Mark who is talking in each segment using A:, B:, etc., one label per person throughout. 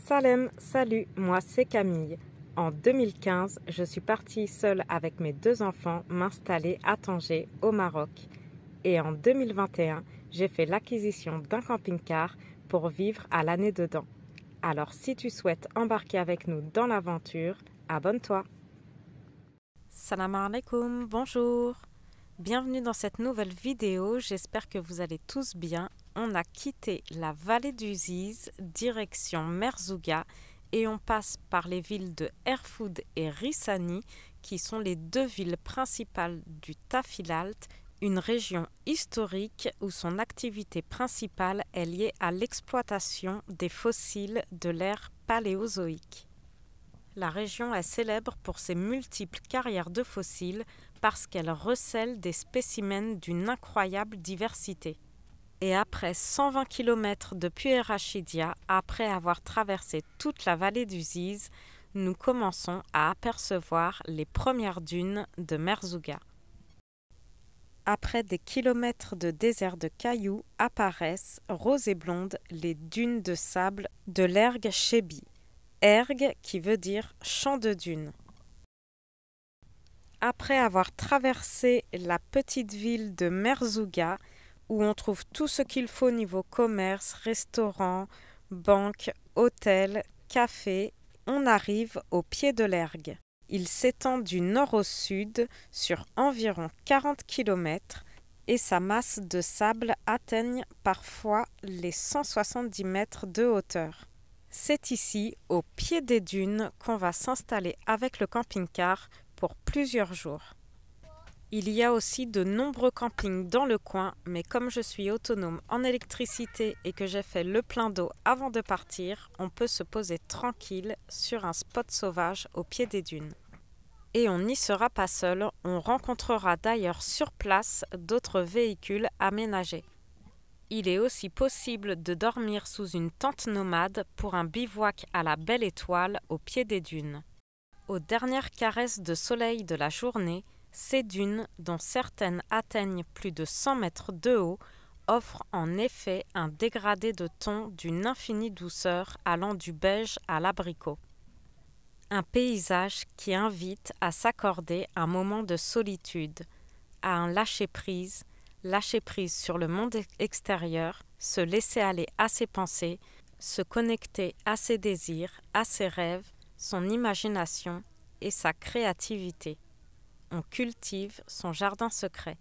A: Salem, salut, moi c'est Camille. En 2015, je suis partie seule avec mes 2 enfants m'installer à Tanger, au Maroc. Et en 2021, j'ai fait l'acquisition d'un camping-car pour vivre à l'année dedans. Alors si tu souhaites embarquer avec nous dans l'aventure, abonne-toi. Salam alaikum, bonjour. Bienvenue dans cette nouvelle vidéo, j'espère que vous allez tous bien. On a quitté la vallée du Ziz, direction Merzouga, et on passe par les villes de Erfoud et Rissani, qui sont les 2 villes principales du Tafilalt, une région historique où son activité principale est liée à l'exploitation des fossiles de l'ère paléozoïque. La région est célèbre pour ses multiples carrières de fossiles parce qu'elle recèle des spécimens d'une incroyable diversité. Et après 120 km depuis Erachidia, après avoir traversé toute la vallée du Ziz, nous commençons à apercevoir les premières dunes de Merzouga. Après des kilomètres de désert de cailloux apparaissent, roses et blondes, les dunes de sable de l'Erg Chebi. Erg qui veut dire champ de dunes. Après avoir traversé la petite ville de Merzouga, où on trouve tout ce qu'il faut niveau commerce, restaurant, banque, hôtel, café, on arrive au pied de l'Erg. Il s'étend du nord au sud sur environ 40 km et sa masse de sable atteigne parfois les 170 mètres de hauteur. C'est ici, au pied des dunes, qu'on va s'installer avec le camping-car pour plusieurs jours. Il y a aussi de nombreux campings dans le coin, mais comme je suis autonome en électricité et que j'ai fait le plein d'eau avant de partir, on peut se poser tranquille sur un spot sauvage au pied des dunes. Et on n'y sera pas seul, on rencontrera d'ailleurs sur place d'autres véhicules aménagés. Il est aussi possible de dormir sous une tente nomade pour un bivouac à la belle étoile au pied des dunes. Aux dernières caresses de soleil de la journée, ces dunes, dont certaines atteignent plus de 100 mètres de haut, offrent en effet un dégradé de ton d'une infinie douceur allant du beige à l'abricot. Un paysage qui invite à s'accorder un moment de solitude, à un lâcher-prise sur le monde extérieur, se laisser aller à ses pensées, se connecter à ses désirs, à ses rêves, son imagination et sa créativité. On cultive son jardin secret.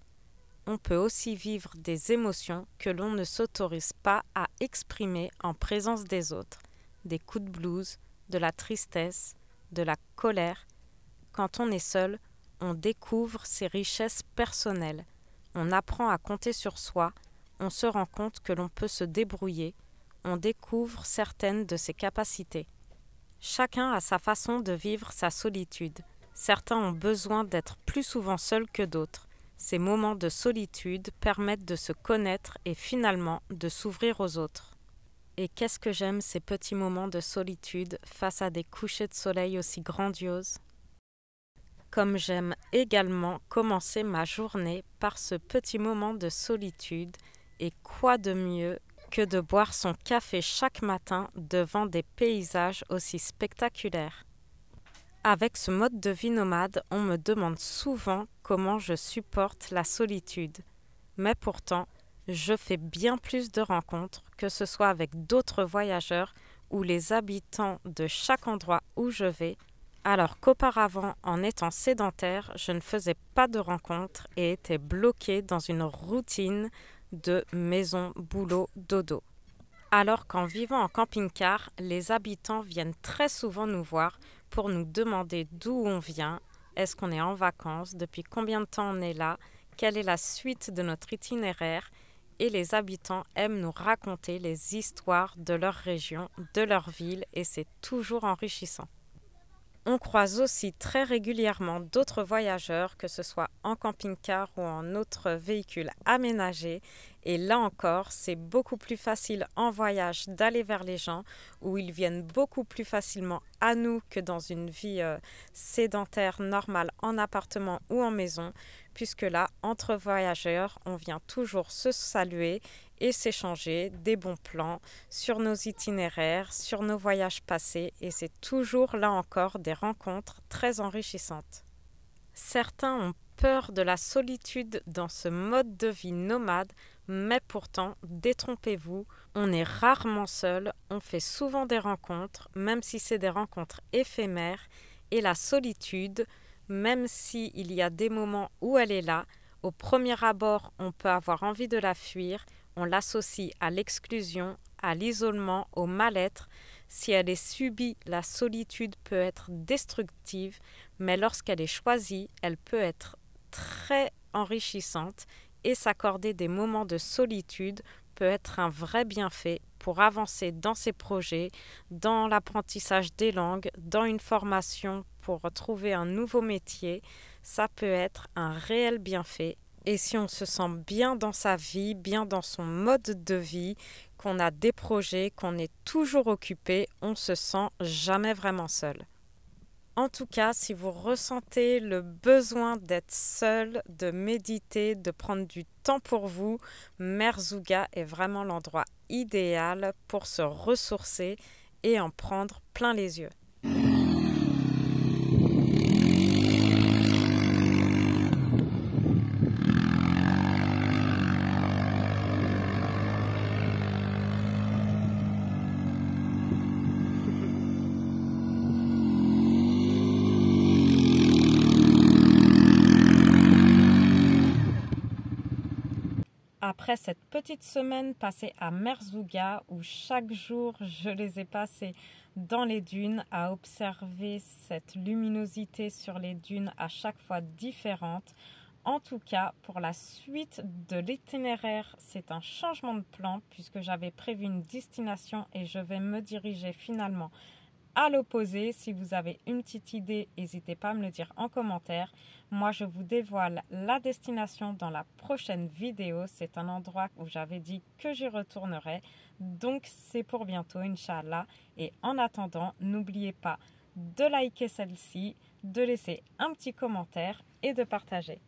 A: On peut aussi vivre des émotions que l'on ne s'autorise pas à exprimer en présence des autres, des coups de blues, de la tristesse, de la colère. Quand on est seul, on découvre ses richesses personnelles. On apprend à compter sur soi, on se rend compte que l'on peut se débrouiller, on découvre certaines de ses capacités. Chacun a sa façon de vivre sa solitude. Certains ont besoin d'être plus souvent seuls que d'autres. Ces moments de solitude permettent de se connaître et finalement de s'ouvrir aux autres. Et qu'est-ce que j'aime ces petits moments de solitude face à des couchers de soleil aussi grandioses. Comme j'aime également commencer ma journée par ce petit moment de solitude, et quoi de mieux que de boire son café chaque matin devant des paysages aussi spectaculaires. Avec ce mode de vie nomade, on me demande souvent comment je supporte la solitude. Mais pourtant, je fais bien plus de rencontres, que ce soit avec d'autres voyageurs ou les habitants de chaque endroit où je vais, alors qu'auparavant, en étant sédentaire, je ne faisais pas de rencontres et étais bloquée dans une routine de maison, boulot, dodo. Alors qu'en vivant en camping-car, les habitants viennent très souvent nous voir pour nous demander d'où on vient, est-ce qu'on est en vacances, depuis combien de temps on est là, quelle est la suite de notre itinéraire, et les habitants aiment nous raconter les histoires de leur région, de leur ville, et c'est toujours enrichissant. On croise aussi très régulièrement d'autres voyageurs, que ce soit en camping-car ou en autre véhicule aménagé, Et là encore, c'est beaucoup plus facile en voyage d'aller vers les gens où ils viennent beaucoup plus facilement à nous que dans une vie sédentaire normale en appartement ou en maison, puisque là, entre voyageurs, on vient toujours se saluer et s'échanger des bons plans sur nos itinéraires, sur nos voyages passés, et c'est toujours là encore des rencontres très enrichissantes. Certains ont peur de la solitude dans ce mode de vie nomade, mais pourtant, détrompez-vous, on est rarement seul, on fait souvent des rencontres, même si c'est des rencontres éphémères, et la solitude, même s'il y a des moments où elle est là, au premier abord, on peut avoir envie de la fuir, on l'associe à l'exclusion, à l'isolement, au mal-être. Si elle est subie, la solitude peut être destructive, mais lorsqu'elle est choisie, elle peut être très enrichissante et s'accorder des moments de solitude peut être un vrai bienfait pour avancer dans ses projets, dans l'apprentissage des langues, dans une formation pour trouver un nouveau métier. Ça peut être un réel bienfait. Et si on se sent bien dans sa vie, bien dans son mode de vie, qu'on a des projets, qu'on est toujours occupé, on se sent jamais vraiment seul. En tout cas, si vous ressentez le besoin d'être seul, de méditer, de prendre du temps pour vous, Merzouga est vraiment l'endroit idéal pour se ressourcer et en prendre plein les yeux. Après cette petite semaine passée à Merzouga, où chaque jour je les ai passés dans les dunes, à observer cette luminosité sur les dunes à chaque fois différente, en tout cas pour la suite de l'itinéraire, c'est un changement de plan puisque j'avais prévu une destination et je vais me diriger finalement à l'opposé. Si vous avez une petite idée, n'hésitez pas à me le dire en commentaire. Moi, je vous dévoile la destination dans la prochaine vidéo. C'est un endroit où j'avais dit que j'y retournerai. Donc, c'est pour bientôt, Inch'Allah. Et en attendant, n'oubliez pas de liker celle-ci, de laisser un petit commentaire et de partager.